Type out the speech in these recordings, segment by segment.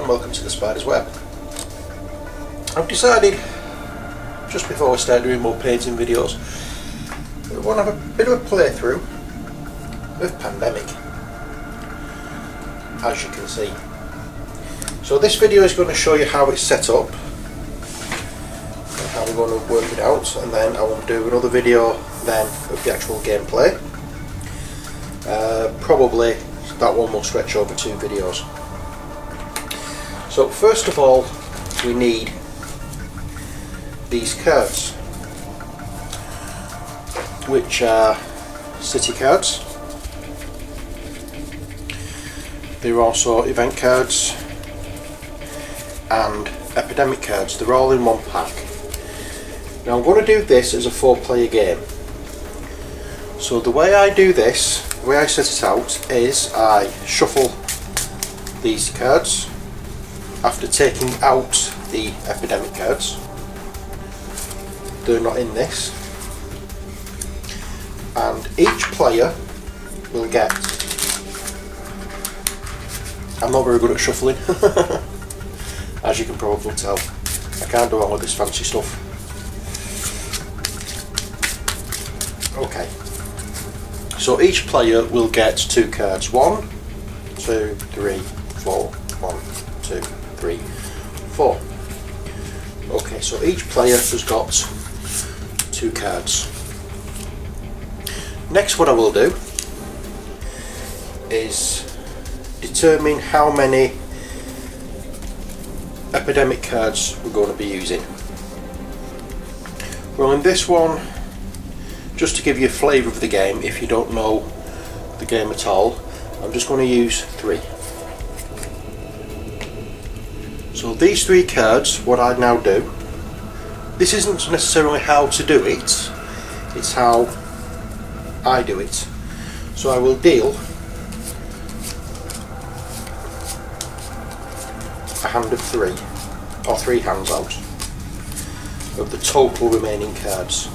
and welcome to the Spider's Web. I've decided, just before I start doing more painting videos, I want to have a bit of a playthrough of Pandemic, as you can see. So this video is going to show you how it's set up, and how we're going to work it out, and then I will do another video then of the actual gameplay. Probably that one will stretch over 2 videos. So first of all, we need these cards, which are city cards. They're also event cards and epidemic cards. They're all in one pack. Now I'm going to do this as a 4-player game. So the way I do this, the way I set it out, is I shuffle these cards after taking out the epidemic cards. They're not in this. And each player will get... I'm not very good at shuffling, as you can probably tell. I can't do all of this fancy stuff. Okay. So each player will get 2 cards. 1, 2, 3, 4. 1, 2, 3, 4. Okay, so each player has got 2 cards. Next, what I will do is determine how many epidemic cards we're going to be using. Well, in this one, just to give you a flavour of the game, if you don't know the game at all, I'm just going to use 3. So these 3 cards, what I now do, this isn't necessarily how to do it, it's how I do it. So I will deal a hand of 3, or 3 hands out, of the total remaining cards.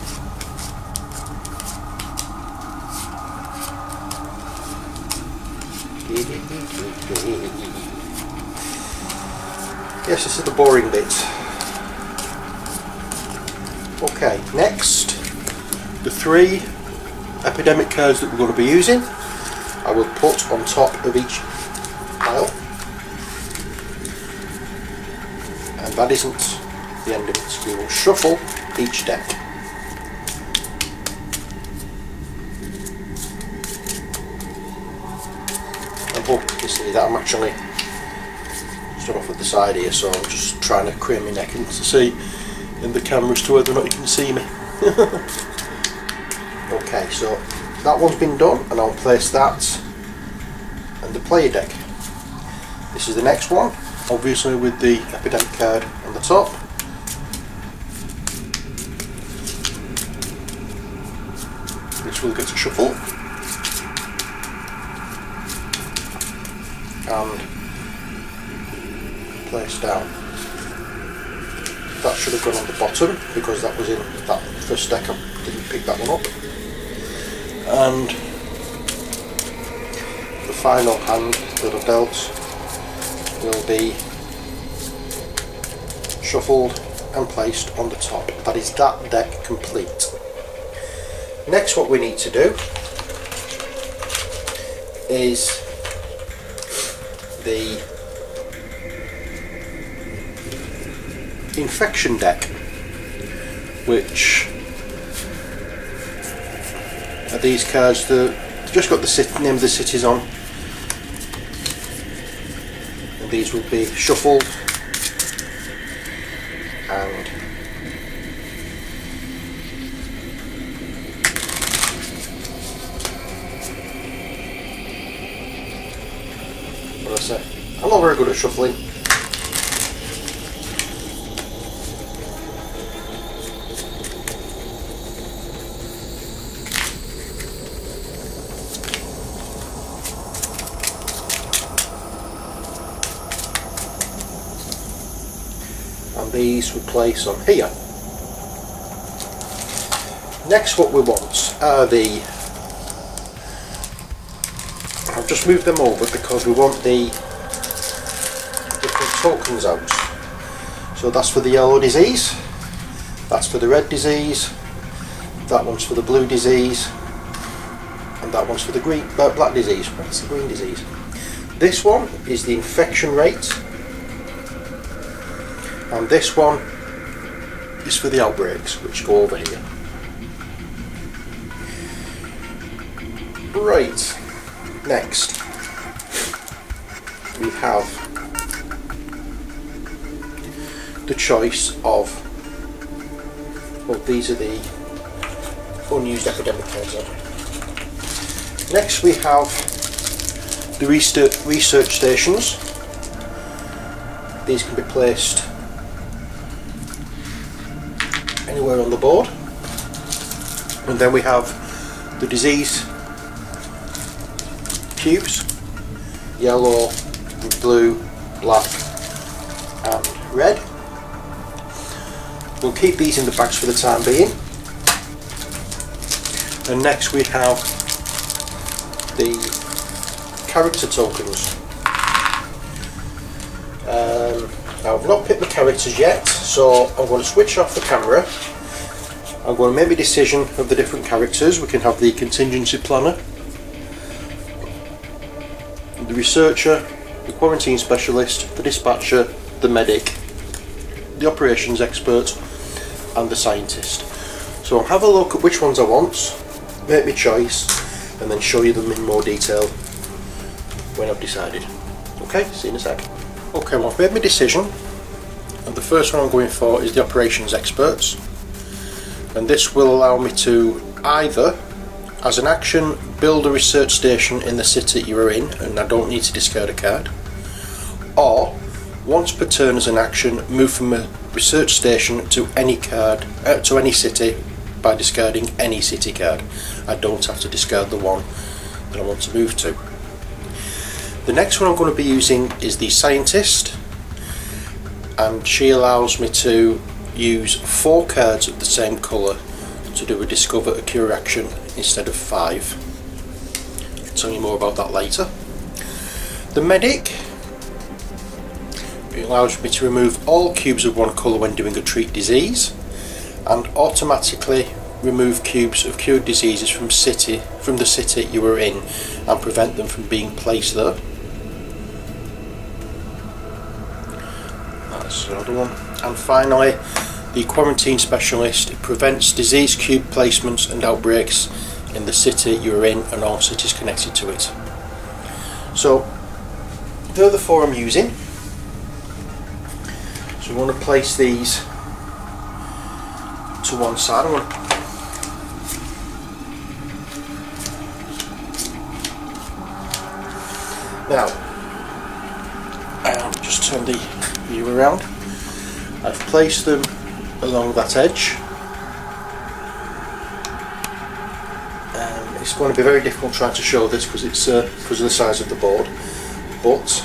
Yes, this is the boring bit. Okay, next, the 3 epidemic cards that we're going to be using, I will put on top of each pile. And that isn't the end of it. We will shuffle each deck. I hope you can see that I'm actually stood off at the side here, so I'm just trying to crane my neck in to see in the camera as to whether or not you can see me. Okay, so that one's been done, and I'll place that and the player deck. This is the next one, obviously with the epidemic card on the top. This will get a shuffle and place down. That should have gone on the bottom because that was in that first deck. I didn't pick that one up. And the final hand that I've dealt will be shuffled and placed on the top. That is that deck complete. Next, what we need to do is the infection deck, which are these cards that just got the name of the cities on, and these will be shuffled and what do I say? I'm not very good at shuffling. And these we place on here. Next, what we want are the I've just moved them over because we want the different tokens out. So that's for the yellow disease, that's for the red disease, that one's for the blue disease, and that one's for the black disease. That's the green disease. This one is the infection rate, and this one is for the outbreaks, which go over here. Right, next we have the choice of, well, these are the unused epidemic cards. Next we have the research stations. These can be placed anywhere on the board. And then we have the disease cubes, yellow, blue, black and red. We'll keep these in the bags for the time being. And next we have the character tokens. Now I've not picked the characters yet, so I'm going to switch off the camera. I'm going to make a decision of the different characters. We can have the contingency planner, the researcher, the quarantine specialist, the dispatcher, the medic, the operations expert and the scientist. So I'll have a look at which ones I want, make my choice and then show you them in more detail when I've decided. Okay, see you in a sec. Okay, well I've made my decision, and the first one I'm going for is the operations experts, and this will allow me to either, as an action, build a research station in the city you are in and I don't need to discard a card, or once per turn as an action, move from a research station to any city by discarding any city card. I don't have to discard the one that I want to move to. The next one I'm going to be using is the scientist, and she allows me to use 4 cards of the same colour to do a discover a cure action instead of 5. I'll tell you more about that later. The medic, it allows me to remove all cubes of one colour when doing a treat disease, and automatically remove cubes of cured diseases from the city you are in and prevent them from being placed there. That's another one. And finally, the quarantine specialist, it prevents disease cube placements and outbreaks in the city you are in and all cities connected to it. So they're the 4 I'm using. So we want to place these to one side. Now, I'll just turn the view around. I've placed them along that edge. It's going to be very difficult trying to show this because it's because of the size of the board, but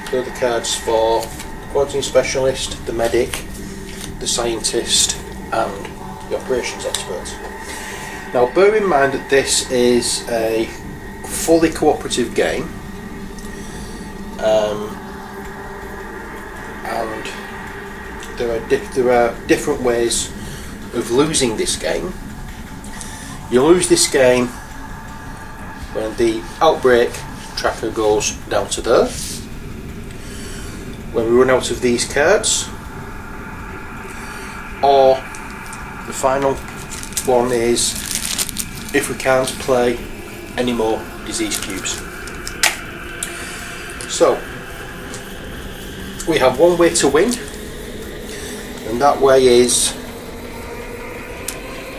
they're the cards for the quarantine specialist, the medic, the scientist and the operations expert. Now bear in mind that this is a fully cooperative game, and there are different ways of losing this game. You lose this game when the outbreak tracker goes down to there, when we run out of these cards, or the final one is if we can't play any more disease cubes. So we have one way to win, and that way is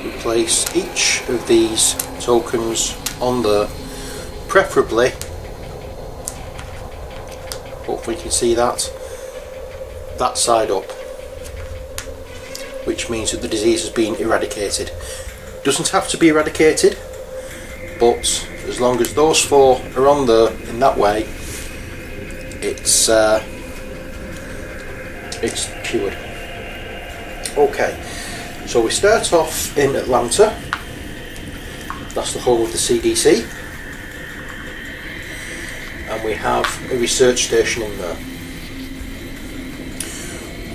we place each of these tokens on there, preferably, hopefully you can see that side up, which means that the disease has been eradicated. Doesn't have to be eradicated, but as long as those 4 are on there in that way, it's cured. Okay, so we start off in Atlanta. That's the home of the CDC, and and we have a research station in there.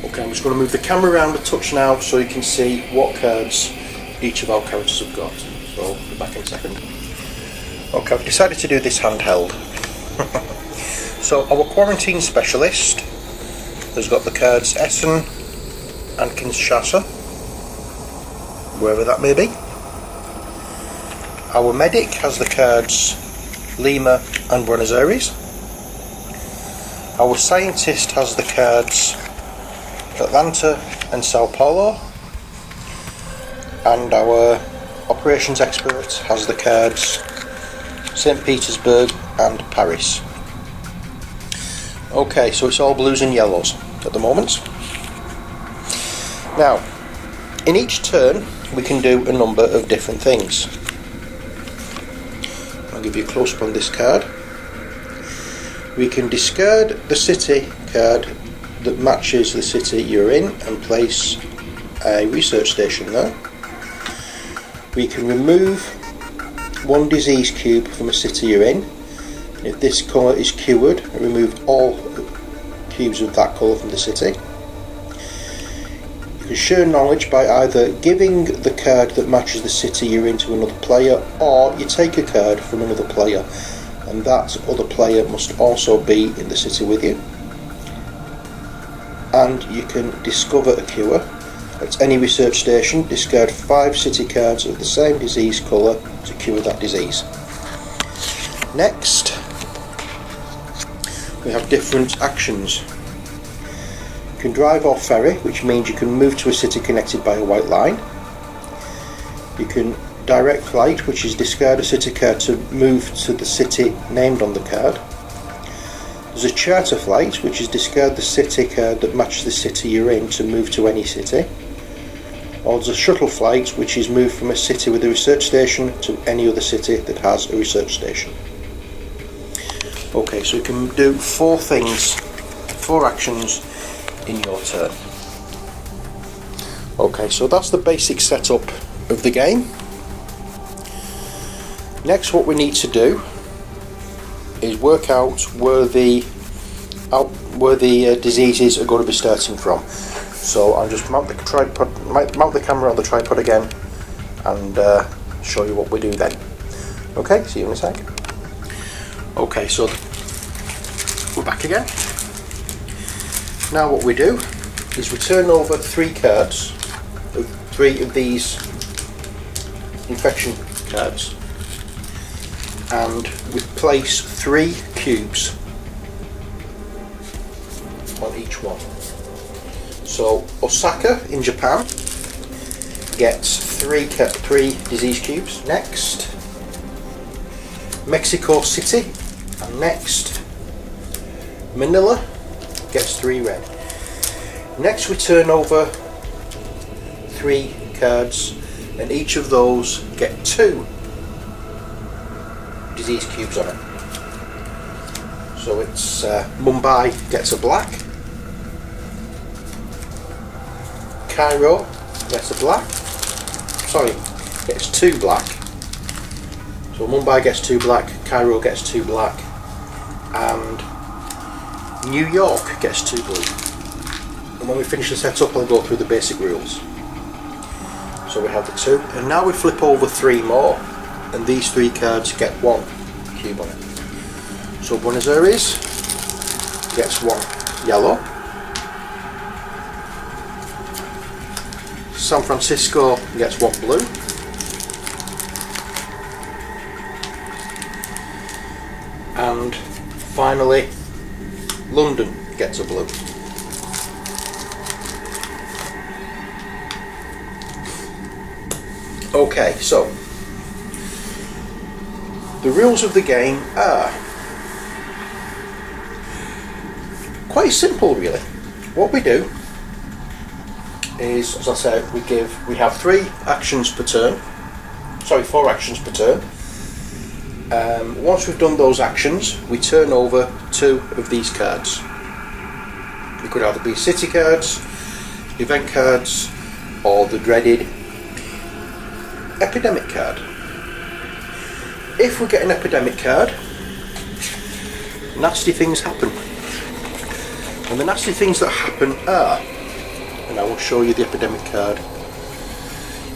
Okay, I'm just going to move the camera around a touch now so you can see what cards each of our characters have got. So I'll be back in a second. Okay, I've decided to do this handheld. So our quarantine specialist has got the cards Essen and Kinshasa, wherever that may be. Our medic has the cards Lima and Buenos Aires. Our scientist has the cards Atlanta and Sao Paulo, and our operations expert has the cards St. Petersburg and Paris. Okay, so it's all blues and yellows at the moment. Now, in each turn we can do a number of different things. I'll give you a close-up on this card. We can discard the city card that matches the city you're in and place a research station there. We can remove one disease cube from a city you're in. If this colour is cured, remove all cubes of that colour from the city. You can share knowledge by either giving the card that matches the city you're in to another player, or you take a card from another player and that other player must also be in the city with you. And you can discover a cure. At any research station, discard 5 city cards of the same disease colour to cure that disease. Next, we have different actions. You can drive or ferry, which means you can move to a city connected by a white line. You can direct flight, which is discard a city card to move to the city named on the card. There's a charter flight, which is discard the city card that matches the city you're in to move to any city. Or there's a shuttle flight, which is moved from a city with a research station to any other city that has a research station. Okay, so you can do 4 things, 4 actions in your turn. Okay, so that's the basic setup of the game. Next, what we need to do is work out where the diseases are going to be starting from. So I'll just mount the camera on the tripod again and show you what we do then. Okay, see you in a sec. Okay, so we're back again. Now what we do is we turn over 3 cards, 3 of these infection cards, and we place 3 cubes on each one. So Osaka in Japan gets 3 disease cubes. Next, Mexico City, and next Manila gets 3 red. Next we turn over 3 cards, and each of those get 2 disease cubes on it. So it's Mumbai gets a black, Cairo gets a black, gets 2 black. So Mumbai gets 2 black, Cairo gets 2 black, and New York gets 2 blue. And when we finish the setup, I'll go through the basic rules. So we have the 2, and now we flip over 3 more, and these 3 cards get 1 cube on it. So Buenos Aires gets 1 yellow, San Francisco gets 1 blue, and finally London gets a blue. Okay, so the rules of the game are quite simple really. What we do is, as I said, we have 3 actions per turn. Sorry, 4 actions per turn. Once we've done those actions, we turn over 2 of these cards. It could either be city cards, event cards, or the dreaded epidemic card. If we get an epidemic card, nasty things happen. And the nasty things that happen are, and I will show you the epidemic card,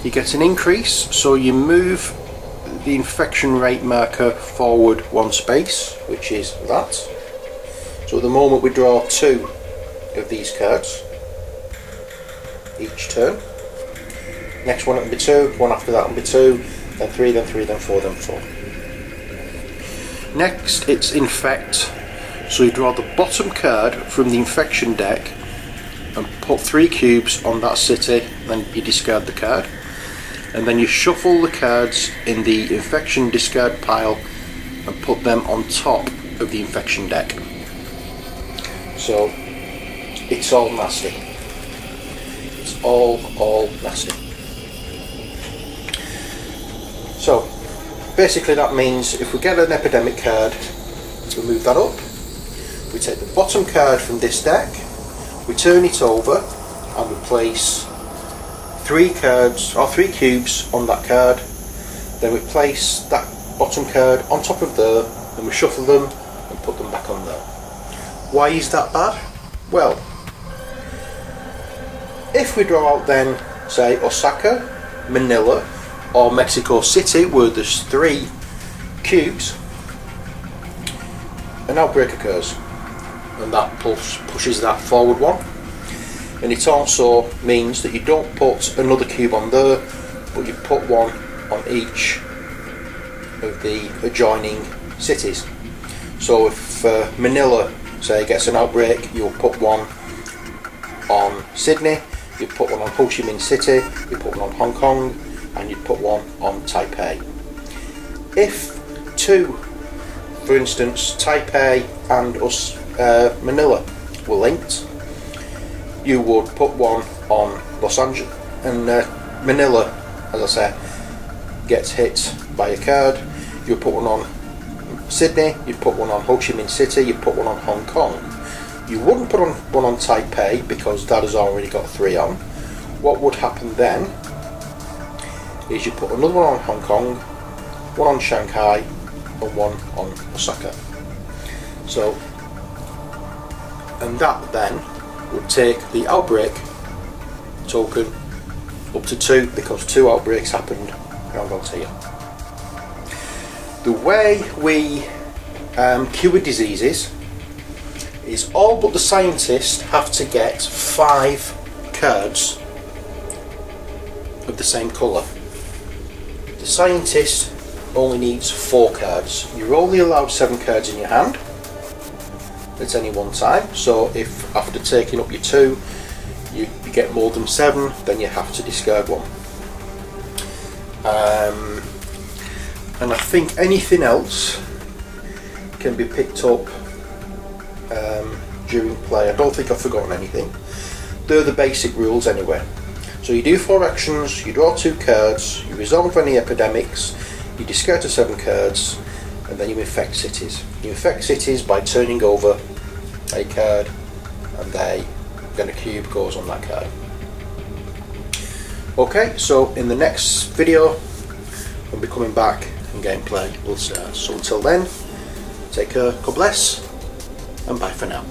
you get an increase, so you move the infection rate marker forward one space, which is that. So at the moment we draw 2 of these cards each turn. Next one will be 2, one after that will be 2, then 3, then 3, then 4, then 4. Next it's infect, so you draw the bottom card from the infection deck and put 3 cubes on that city, then you discard the card. And then you shuffle the cards in the infection discard pile and put them on top of the infection deck. So it's all nasty. It's all nasty. So basically that means if we get an epidemic card, we move that up, we take the bottom card from this deck, we turn it over and we place 3 cards or 3 cubes on that card, then we place that bottom card on top of there and we shuffle them and put them back on there. Why is that bad? Well, if we draw out then say Osaka, Manila or Mexico City where there's 3 cubes, an outbreak occurs and that pushes that forward one. And it also means that you don't put another cube on there, but you put one on each of the adjoining cities. So if Manila, say, gets an outbreak, you'll put one on Sydney, you put one on Ho Chi Minh City, you put one on Hong Kong, and you put one on Taipei. If 2, for instance, Taipei and Manila were linked, you would put one on Los Angeles, and Manila, as I say, gets hit by a card, you put one on Sydney, you put one on Ho Chi Minh City, you put one on Hong Kong. You wouldn't put one on Taipei because that has already got 3 on. What would happen then is you put another one on Hong Kong, one on Shanghai and one on Osaka. So, and that then would take the outbreak token up to 2 because 2 outbreaks happened around about here. The way we cure diseases is all but the scientists have to get 5 cards of the same colour. The scientist only needs 4 cards. You're only allowed 7 cards in your hand at any one time, so if after taking up your 2 you get more than 7, then you have to discard one. And I think anything else can be picked up during play. I don't think I've forgotten anything. They're the basic rules anyway. So you do 4 actions, you draw 2 cards, you resolve any epidemics, you discard to 7 cards, and then you infect cities. You infect cities by turning over a card, and then a cube goes on that card. Okay, so in the next video we'll be coming back and gameplay will start. So until then, take care, God bless, and bye for now.